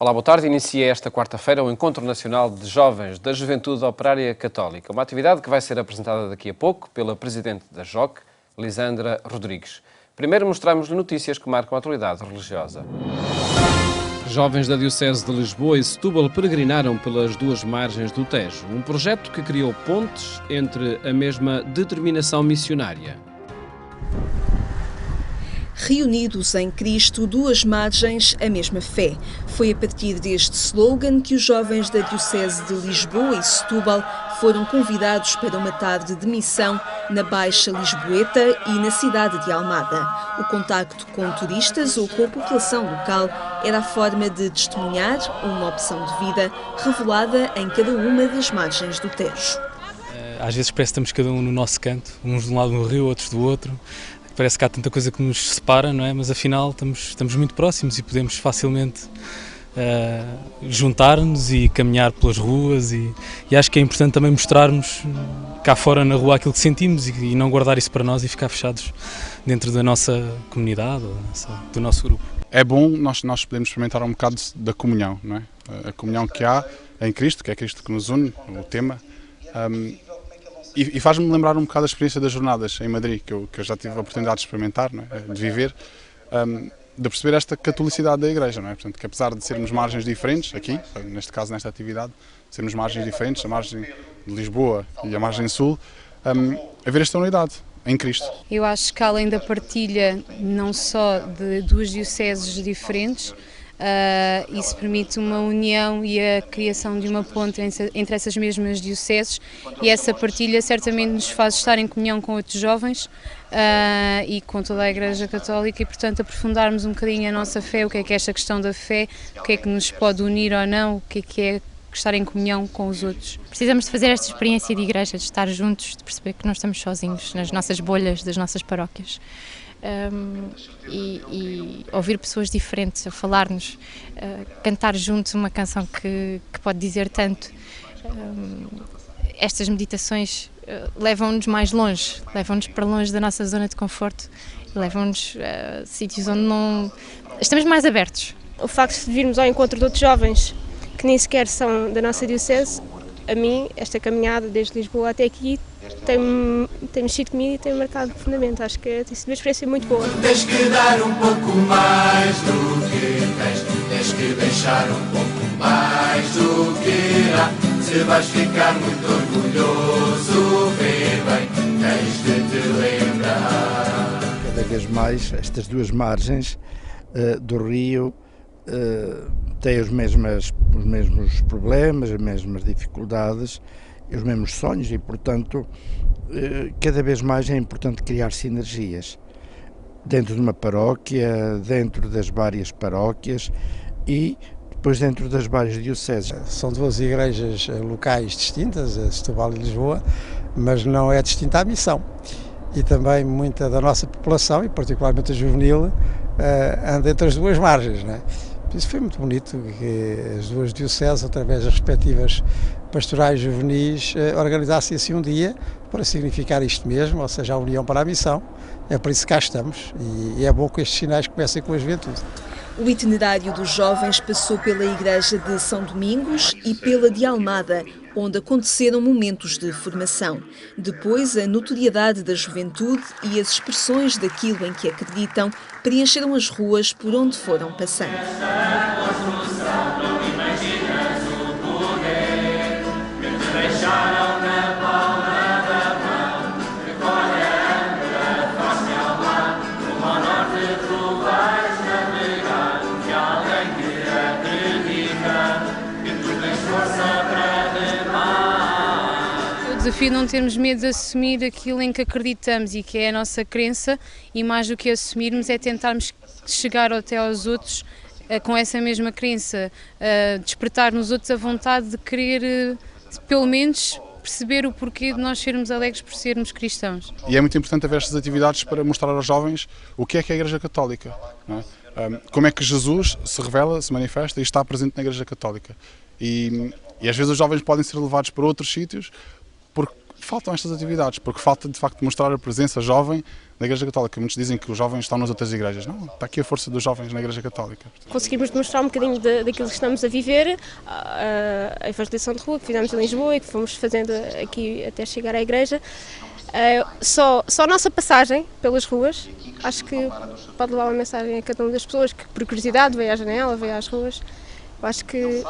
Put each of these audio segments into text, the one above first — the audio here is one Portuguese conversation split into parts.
Olá, boa tarde. Inicia esta quarta-feira o Encontro Nacional de Jovens da Juventude Operária Católica, uma atividade que vai ser apresentada daqui a pouco pela Presidente da JOC, Lisandra Rodrigues. Primeiro mostramos-lhe notícias que marcam a atualidade religiosa. Jovens da Diocese de Lisboa e Setúbal peregrinaram pelas duas margens do Tejo, um projeto que criou pontes entre a mesma determinação missionária. Reunidos em Cristo, duas margens, a mesma fé. Foi a partir deste slogan que os jovens da Diocese de Lisboa e Setúbal foram convidados para uma tarde de missão na Baixa Lisboeta e na cidade de Almada. O contacto com turistas ou com a população local era a forma de testemunhar uma opção de vida revelada em cada uma das margens do Tejo. Às vezes parece que estamos cada um no nosso canto, uns de um lado do rio, outros do outro. Parece que há tanta coisa que nos separa, não é? Mas afinal estamos muito próximos e podemos facilmente juntar-nos e caminhar pelas ruas e acho que é importante também mostrarmos cá fora na rua aquilo que sentimos e não guardar isso para nós e ficar fechados dentro da nossa comunidade, do nosso grupo. É bom nós podemos experimentar um bocado da comunhão, não é? A comunhão que há em Cristo, que é Cristo que nos une, o tema. E faz-me lembrar um bocado a experiência das jornadas em Madrid, que eu já tive a oportunidade de experimentar, não é? De viver, de perceber esta catolicidade da Igreja, não é? Portanto, que apesar de sermos margens diferentes, aqui, neste caso, nesta atividade, sermos margens diferentes, a margem de Lisboa e a margem sul, haver esta unidade em Cristo. Eu acho que além da partilha não só de duas dioceses diferentes, isso permite uma união e a criação de uma ponte entre essas mesmas dioceses e essa partilha certamente nos faz estar em comunhão com outros jovens e com toda a Igreja Católica e, portanto, aprofundarmos um bocadinho a nossa fé, o que é esta questão da fé, o que é que nos pode unir ou não, o que é estar em comunhão com os outros. Precisamos de fazer esta experiência de igreja, de estar juntos, de perceber que não estamos sozinhos nas nossas bolhas das nossas paróquias. E ouvir pessoas diferentes a falar-nos, cantar juntos uma canção que pode dizer tanto. Estas meditações levam-nos mais longe, levam-nos para longe da nossa zona de conforto, levam-nos a sítios onde não estamos mais abertos. O facto de virmos ao encontro de outros jovens que nem sequer são da nossa diocese, a mim, esta caminhada desde Lisboa até aqui tem mexido comigo e tem marcado profundamente. Acho que tem sido uma experiência muito boa. Tens que dar um pouco mais do que tens que deixar um pouco mais do que dá. Se vais ficar muito orgulhoso, vê bem, tens de te lembrar. Cada vez mais estas duas margens do rio têm os mesmos problemas, as mesmas dificuldades, os mesmos sonhos e, portanto, cada vez mais é importante criar sinergias dentro de uma paróquia, dentro das várias paróquias e depois dentro das várias dioceses. São duas igrejas locais distintas, a Setúbal e Lisboa, mas não é distinta a missão. E também muita da nossa população, e particularmente a juvenil, anda entre as duas margens, não é? Isso foi muito bonito que as duas dioceses, através das respectivas pastorais juvenis, organizassem assim um dia para significar isto mesmo, ou seja, a união para a missão. É por isso que cá estamos e é bom que estes sinais comecem com a juventude. O itinerário dos jovens passou pela Igreja de São Domingos e pela de Almada, onde aconteceram momentos de formação. Depois, a notoriedade da juventude e as expressões daquilo em que acreditam preencheram as ruas por onde foram passando. O desafio é não termos medo de assumir aquilo em que acreditamos e que é a nossa crença, e mais do que assumirmos é tentarmos chegar até aos outros com essa mesma crença, despertar nos outros a vontade de querer, pelo menos, perceber o porquê de nós sermos alegres por sermos cristãos. E é muito importante haver estas atividades para mostrar aos jovens o que é a Igreja Católica, não é? Como é que Jesus se revela, se manifesta e está presente na Igreja Católica. E às vezes os jovens podem ser levados para outros sítios porque faltam estas atividades, porque falta de facto mostrar a presença jovem da Igreja Católica. Muitos dizem que os jovens estão nas outras igrejas. Não, está aqui a força dos jovens na Igreja Católica. Conseguimos demonstrar um bocadinho daquilo que estamos a viver, a evangelização de rua que fizemos em Lisboa e que fomos fazendo aqui até chegar à igreja. Só a nossa passagem pelas ruas, acho que pode levar uma mensagem a cada uma das pessoas que por curiosidade veio à janela, veio às ruas. Eu acho que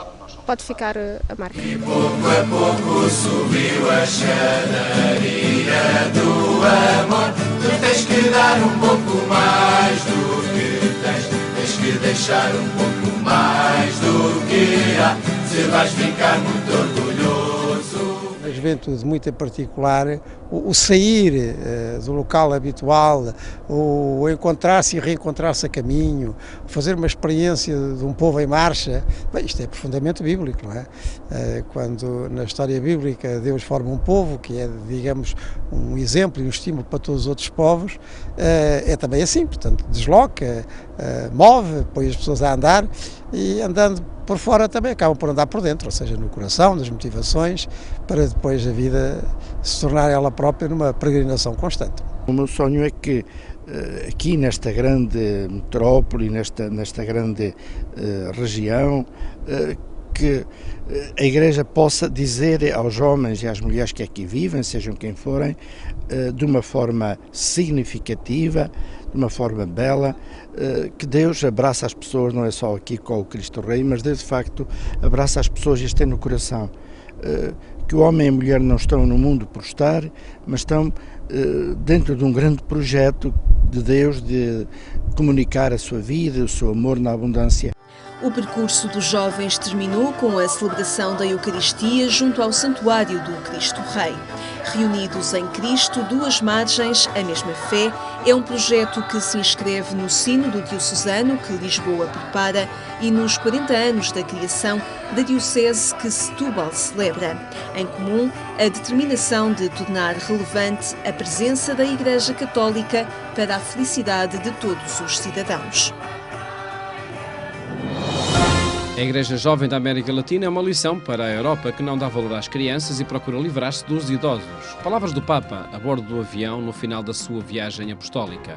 pode ficar a marca. E pouco a pouco subiu a escadaria do amor. Tu tens que dar um pouco mais do que tens que deixar um pouco mais do que há, se vais ficar muito orgulhoso. A juventude, muito em particular, o sair do local habitual, o encontrar-se e reencontrar-se a caminho, fazer uma experiência de um povo em marcha, bem, isto é profundamente bíblico, não é? Quando na história bíblica Deus forma um povo, que é, digamos, um exemplo e um estímulo para todos os outros povos, é também assim, portanto, desloca, move, põe as pessoas a andar e andando por fora também acabam por andar por dentro, ou seja, no coração, nas motivações, para depois a vida se tornar ela própria numa peregrinação constante. O meu sonho é que aqui nesta grande metrópole, nesta grande região, que a Igreja possa dizer aos homens e às mulheres que aqui vivem, sejam quem forem, de uma forma significativa, de uma forma bela, que Deus abraça as pessoas, não é só aqui com o Cristo Rei, mas Deus de facto abraça as pessoas e as tem no coração. Que o homem e a mulher não estão no mundo por estar, mas estão dentro de um grande projeto de Deus de comunicar a sua vida, o seu amor na abundância. O percurso dos jovens terminou com a celebração da Eucaristia junto ao Santuário do Cristo Rei. Reunidos em Cristo, duas margens, a mesma fé, é um projeto que se inscreve no Sínodo Diocesano que Lisboa prepara e nos 40 anos da criação da Diocese que Setúbal celebra. Em comum, a determinação de tornar relevante a presença da Igreja Católica para a felicidade de todos os cidadãos. A Igreja Jovem da América Latina é uma lição para a Europa que não dá valor às crianças e procura livrar-se dos idosos. Palavras do Papa a bordo do avião no final da sua viagem apostólica.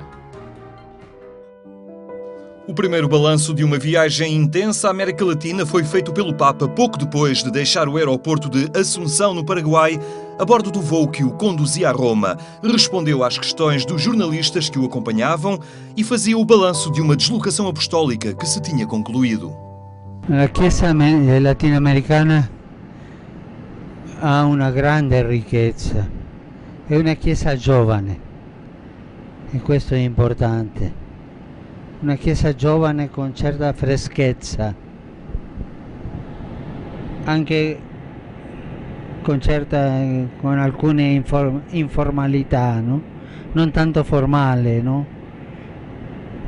O primeiro balanço de uma viagem intensa à América Latina foi feito pelo Papa pouco depois de deixar o aeroporto de Assunção, no Paraguai, a bordo do voo que o conduzia a Roma. Respondeu às questões dos jornalistas que o acompanhavam e fazia o balanço de uma deslocação apostólica que se tinha concluído. La Chiesa latinoamericana ha una grande ricchezza, è una Chiesa giovane e questo è importante, una Chiesa giovane con certa freschezza, anche con alcune informalità, no? Non tanto formale, no?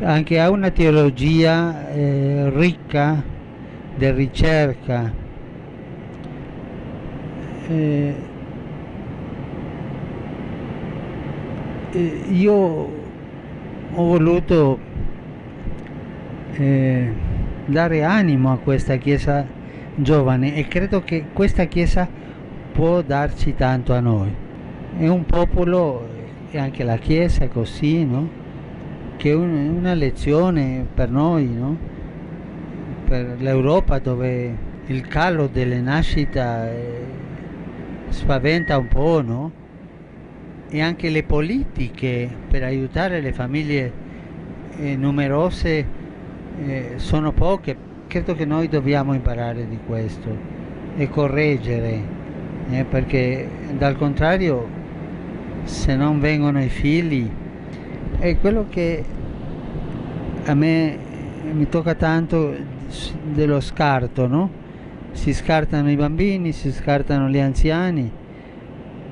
Anche ha una teologia ricca di ricerca, io ho voluto dare animo a questa Chiesa giovane e credo che questa Chiesa può darci tanto a noi. È un popolo, e anche la Chiesa è così, no? Che è una lezione per noi, no? Per l'Europa, dove il calo delle nascite spaventa un po', no? E anche le politiche per aiutare le famiglie numerose sono poche. Credo che noi dobbiamo imparare di questo e correggere, perché dal contrario, se non vengono i figli, è quello che a me mi tocca tanto dello scarto, no? Si scartano i bambini, si scartano gli anziani,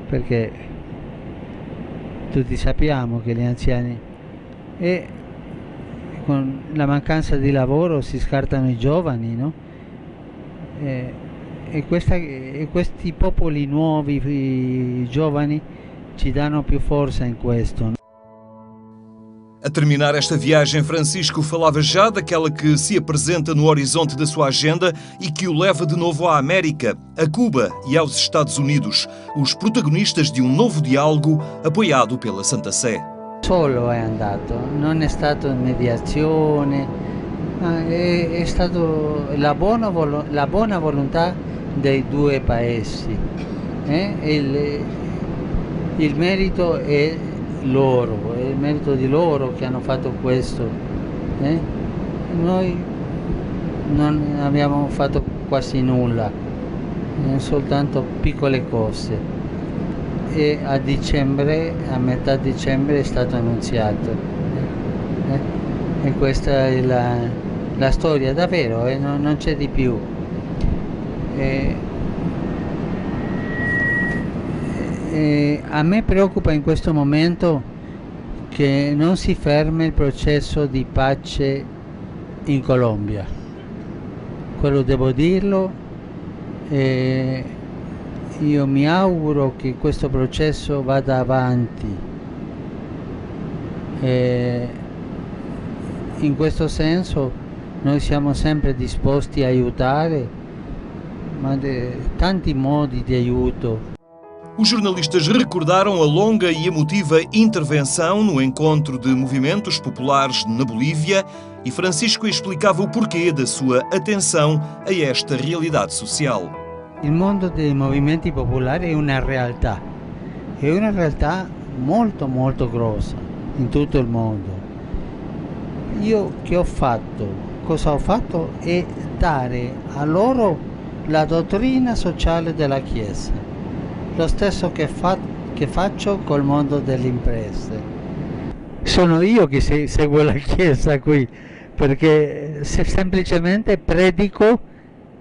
perché tutti sappiamo che gli anziani e con la mancanza di lavoro si scartano i giovani, no? E questi popoli nuovi, giovani, ci danno più forza in questo. A terminar esta viagem, Francisco falava já daquela que se apresenta no horizonte da sua agenda e que o leva de novo à América, a Cuba e aos Estados Unidos, os protagonistas de um novo diálogo apoiado pela Santa Sé. Solo è andato, non è stato mediazione, ma è stato la buona volontà dei due paesi. Il merito è loro, è il merito di loro che hanno fatto questo. Noi non abbiamo fatto quasi nulla, soltanto piccole cose. E a dicembre, a metà dicembre è stato annunziato. E questa è la storia, davvero, non c'è di più. A me preoccupa in questo momento che non si fermi il processo di pace in Colombia. Quello devo dirlo. Io mi auguro che questo processo vada avanti. In questo senso noi siamo sempre disposti a aiutare, ma tanti modi di aiuto. Os jornalistas recordaram a longa e emotiva intervenção no encontro de movimentos populares na Bolívia e Francisco explicava o porquê da sua atenção a esta realidade social. Il mondo dei movimenti popolari è una realtà molto molto grossa in tutto il mondo. Io che ho fatto? Cosa ho fatto? È dare a loro la dottrina sociale della Chiesa, lo stesso che faccio col mondo delle imprese. Sono io che seguo la Chiesa qui, perché semplicemente predico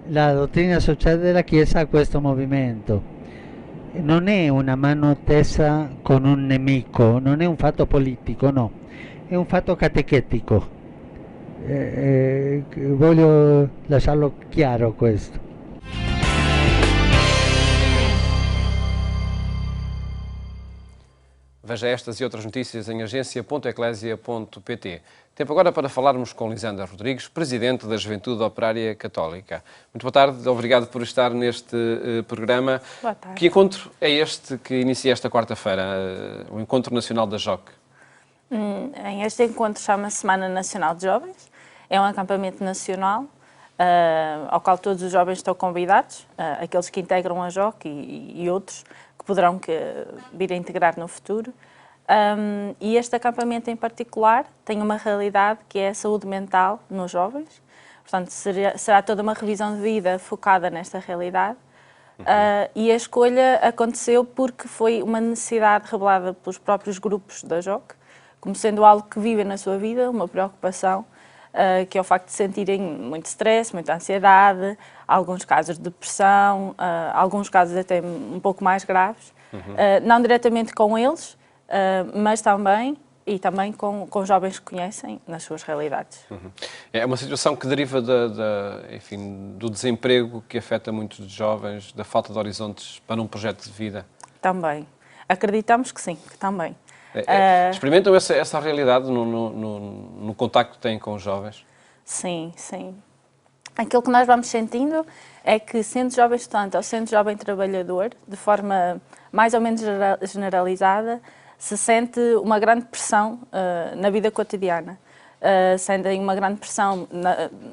la dottrina sociale della Chiesa a questo movimento. Non è una mano tesa con un nemico, non è un fatto politico, no, è un fatto catechetico. Voglio lasciarlo chiaro questo. Veja estas e outras notícias em agência.eclésia.pt. Tempo agora para falarmos com Lisandra Rodrigues, Presidente da Juventude Operária Católica. Muito boa tarde, obrigado por estar neste programa. Boa tarde. Que encontro é este que inicia esta quarta-feira, o Encontro Nacional da JOC? Este encontro chama-se Semana Nacional de Jovens. É um acampamento nacional ao qual todos os jovens estão convidados, aqueles que integram a JOC e outros que poderão vir a integrar no futuro. E este acampamento em particular tem uma realidade que é a saúde mental nos jovens. Portanto, será toda uma revisão de vida focada nesta realidade. E a escolha aconteceu porque foi uma necessidade revelada pelos próprios grupos da JOC, como sendo algo que vivem na sua vida, uma preocupação, que é o facto de sentirem muito stress, muita ansiedade, alguns casos de depressão, alguns casos até um pouco mais graves, não diretamente com eles, mas também com jovens que conhecem nas suas realidades. É uma situação que deriva do desemprego que afeta muitos jovens, da falta de horizontes para um projeto de vida? Também. Acreditamos que sim, que também. Experimentam essa realidade no contacto que têm com os jovens? Sim, sim. Aquilo que nós vamos sentindo é que, sendo jovem estudante ou sendo jovem trabalhador, de forma mais ou menos generalizada, se sente uma grande pressão na vida cotidiana. Sentem uma grande pressão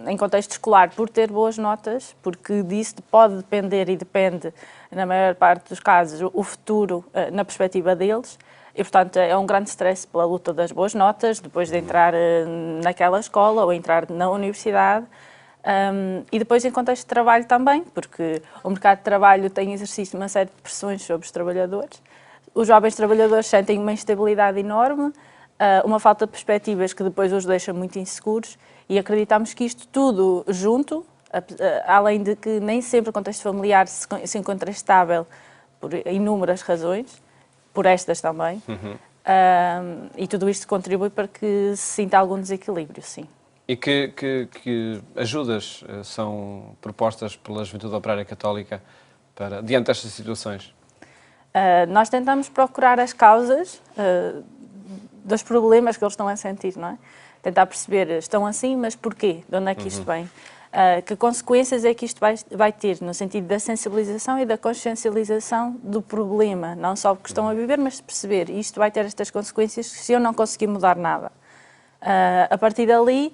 em contexto escolar por ter boas notas, porque disso pode depender e depende, na maior parte dos casos, o futuro na perspectiva deles. E, portanto, é um grande stress pela luta das boas notas, depois de entrar naquela escola ou entrar na universidade. E depois em contexto de trabalho também, porque o mercado de trabalho tem exercido uma série de pressões sobre os trabalhadores. Os jovens trabalhadores sentem uma instabilidade enorme, uma falta de perspectivas que depois os deixa muito inseguros, e acreditamos que isto tudo junto, além de que nem sempre o contexto familiar se encontra estável por inúmeras razões, por estas também, e tudo isto contribui para que se sinta algum desequilíbrio, sim. E que ajudas são propostas pela Juventude Operária Católica diante destas situações? Nós tentamos procurar as causas dos problemas que eles estão a sentir, não é? Tentar perceber, estão assim, mas porquê? De onde é que isto vem? Que consequências é que isto vai ter, no sentido da sensibilização e da consciencialização do problema, não só o que estão a viver, mas de perceber, isto vai ter estas consequências se eu não conseguir mudar nada. A partir dali,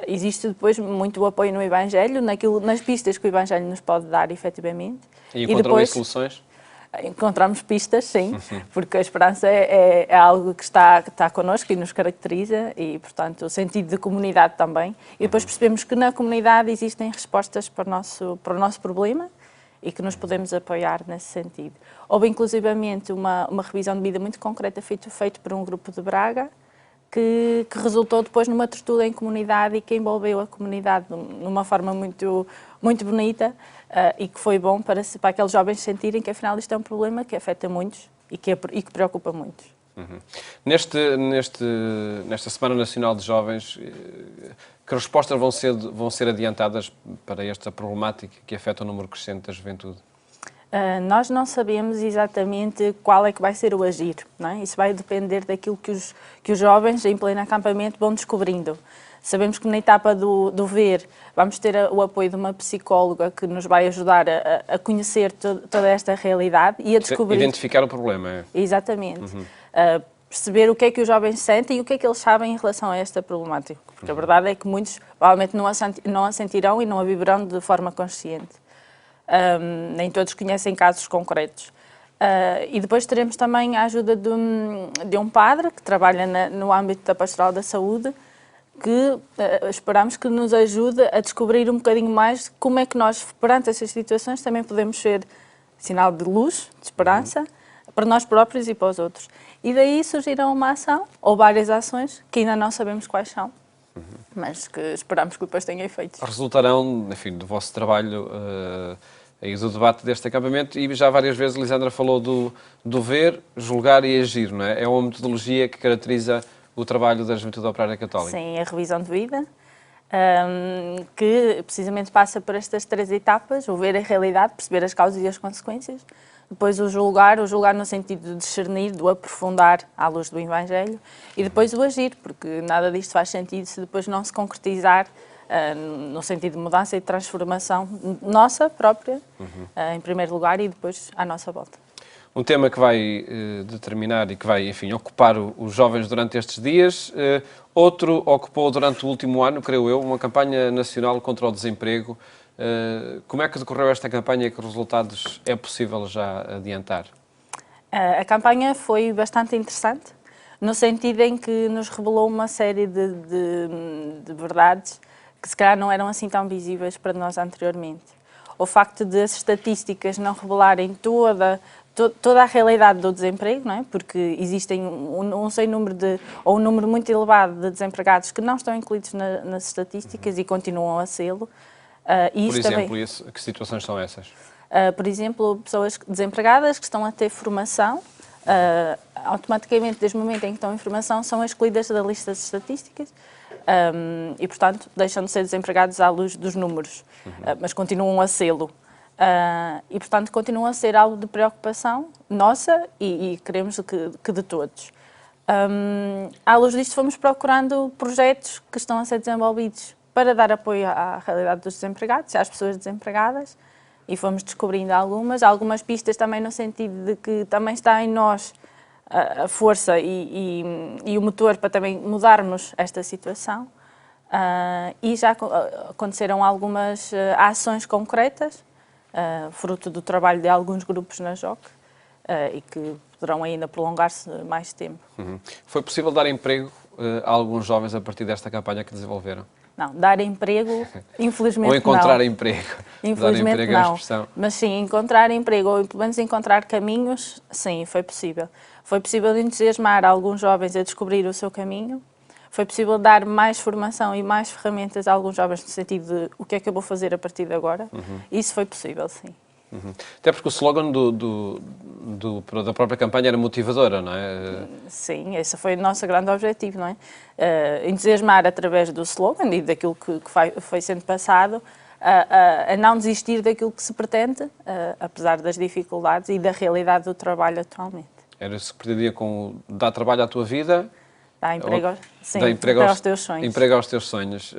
existe depois muito apoio no Evangelho, nas pistas que o Evangelho nos pode dar, efetivamente. E encontram aí soluções? Encontramos pistas, sim, porque a esperança é algo que está connosco e nos caracteriza e, portanto, o sentido de comunidade também. E depois percebemos que na comunidade existem respostas para o nosso problema e que nos podemos apoiar nesse sentido. Houve, inclusivamente, uma revisão de vida muito concreta feita por um grupo de Braga, que resultou depois numa tertúlia em comunidade e que envolveu a comunidade numa forma muito, muito bonita e que foi bom para aqueles jovens sentirem que afinal isto é um problema que afeta muitos e que preocupa muitos. Nesta Semana Nacional de Jovens, que respostas vão ser adiantadas para esta problemática que afeta o número crescente da juventude? Nós não sabemos exatamente qual é que vai ser o agir, não é? Isso vai depender daquilo que os jovens em pleno acampamento vão descobrindo. Sabemos que na etapa do ver vamos ter o apoio de uma psicóloga que nos vai ajudar a conhecer toda esta realidade e a descobrir... Identificar o problema, é? Exatamente. Perceber o que é que os jovens sentem e o que é que eles sabem em relação a esta problemática. Porque a verdade é que muitos provavelmente não a sentirão e não a viverão de forma consciente. Nem todos conhecem casos concretos. E depois teremos também a ajuda de um padre que trabalha no âmbito da pastoral da saúde, que esperamos que nos ajude a descobrir um bocadinho mais como é que nós, perante essas situações, também podemos ser sinal de luz, de esperança, para nós próprios e para os outros. E daí surgirão uma ação, ou várias ações, que ainda não sabemos quais são, mas que esperamos que depois tenham efeitos. Resultarão, enfim, do vosso trabalho aí do debate deste acampamento, e já várias vezes Lisandra falou do ver, julgar e agir, não é? É uma metodologia que caracteriza o trabalho da Juventude Operária Católica. Sim, a revisão de vida, que precisamente passa por estas 3 etapas: o ver a realidade, perceber as causas e as consequências, depois o julgar no sentido de discernir, do aprofundar à luz do Evangelho, e depois o agir, porque nada disto faz sentido se depois não se concretizar no sentido de mudança e de transformação nossa própria, em primeiro lugar, e depois à nossa volta. Um tema que vai determinar e que vai, enfim, ocupar os jovens durante estes dias. Outro ocupou durante o último ano, creio eu, uma campanha nacional contra o desemprego. Como é que decorreu esta campanha e que resultados é possível já adiantar? A campanha foi bastante interessante, no sentido em que nos revelou uma série de verdades que se calhar não eram assim tão visíveis para nós anteriormente. O facto de as estatísticas não revelarem toda a realidade do desemprego, não é? Porque existem um número muito elevado de desempregados que não estão incluídos nas estatísticas e continuam a sê-lo. Por exemplo, que situações são essas? Por exemplo, pessoas desempregadas que estão a ter formação, automaticamente, desde o momento em que estão em formação, são excluídas da lista de estatísticas e, portanto, deixam de ser desempregados à luz dos números, mas continuam a sê-lo. E, portanto, continuam a ser algo de preocupação nossa e queremos que de todos. À luz disto, fomos procurando projetos que estão a ser desenvolvidos para dar apoio à realidade dos desempregados, às pessoas desempregadas, e fomos descobrindo algumas pistas também no sentido de que também está em nós a força e o motor para também mudarmos esta situação. E já aconteceram algumas ações concretas, fruto do trabalho de alguns grupos na JOC, e que poderão ainda prolongar-se mais tempo. Foi possível dar emprego a alguns jovens a partir desta campanha que desenvolveram? Não, dar emprego, infelizmente não. Ou encontrar emprego. Infelizmente dar emprego não. É a expressão. Mas sim, encontrar emprego, ou pelo menos encontrar caminhos, sim, foi possível. Foi possível entusiasmar alguns jovens a descobrir o seu caminho. Foi possível dar mais formação e mais ferramentas a alguns jovens no sentido de o que é que eu vou fazer a partir de agora. Isso foi possível, sim. Até porque o slogan da própria campanha era motivadora, não é? Sim, esse foi o nosso grande objetivo, não é? Entusiasmar através do slogan e daquilo que foi sendo passado, a não desistir daquilo que se pretende, apesar das dificuldades e da realidade do trabalho atualmente. Era isso que pretendia com dar trabalho à tua vida Dá emprego, sim, dá emprego aos teus sonhos. Emprego aos teus sonhos.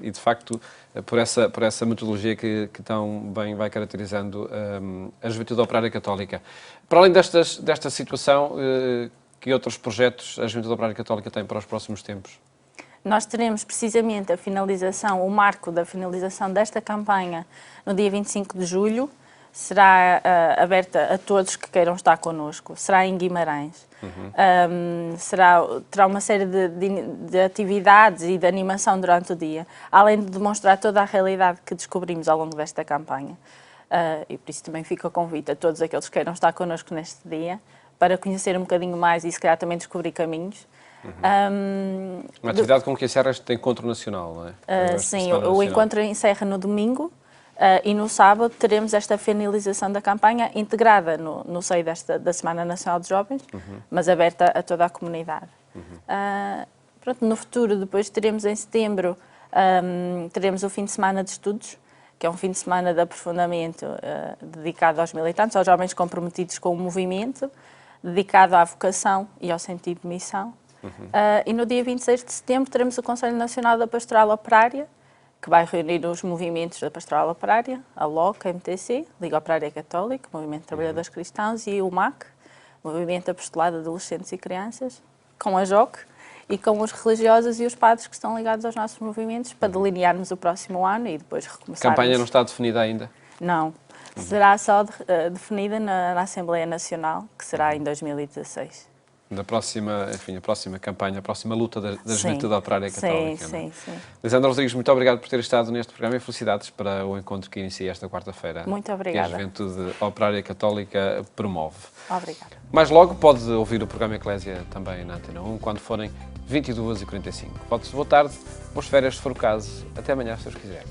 E, de facto, por essa metodologia que tão bem vai caracterizando a Juventude Operária Católica. Para além desta situação, que outros projetos a Juventude Operária Católica tem para os próximos tempos? Nós teremos precisamente o marco da finalização desta campanha no dia 25 de julho. Será aberta a todos que queiram estar connosco. Será em Guimarães. Terá uma série de atividades e de animação durante o dia, além de demonstrar toda a realidade que descobrimos ao longo desta campanha. E por isso também fica o convite a todos aqueles que queiram estar connosco neste dia, para conhecer um bocadinho mais e se calhar também descobrir caminhos. Uma atividade com que encerra este encontro nacional, não é? Sim, o encontro encerra no domingo. E no sábado teremos esta finalização da campanha integrada no seio da Semana Nacional de Jovens, mas aberta a toda a comunidade. Pronto, no futuro, depois teremos em setembro, teremos o fim de semana de estudos, que é um fim de semana de aprofundamento dedicado aos militantes, aos jovens comprometidos com o movimento, dedicado à vocação e ao sentido de missão. E no dia 26 de setembro teremos o Conselho Nacional da Pastoral Operária, que vai reunir os movimentos da Pastoral Operária, a LOC, a MTC, Liga Operária Católica, Movimento de Trabalhadores Cristãos e o MAC, Movimento Apostolado de Adolescentes e Crianças, com a JOC e com os religiosos e os padres que estão ligados aos nossos movimentos, para delinearmos o próximo ano e depois recomeçarmos. A campanha não está definida ainda? Não. Será só definida na Assembleia Nacional, que será em 2016. Da próxima, enfim, a próxima campanha, a próxima luta da Juventude Operária Católica. Sim. Lisandra Rodrigues, muito obrigado por ter estado neste programa e felicidades para o encontro que inicia esta quarta-feira. Muito obrigada. Que a Juventude Operária Católica promove. Obrigada. Mais logo pode ouvir o programa Eclésia também na Antena 1, quando forem 22h45. Pode-se boa tarde, boas férias se for o caso. Até amanhã, se Deus quiser.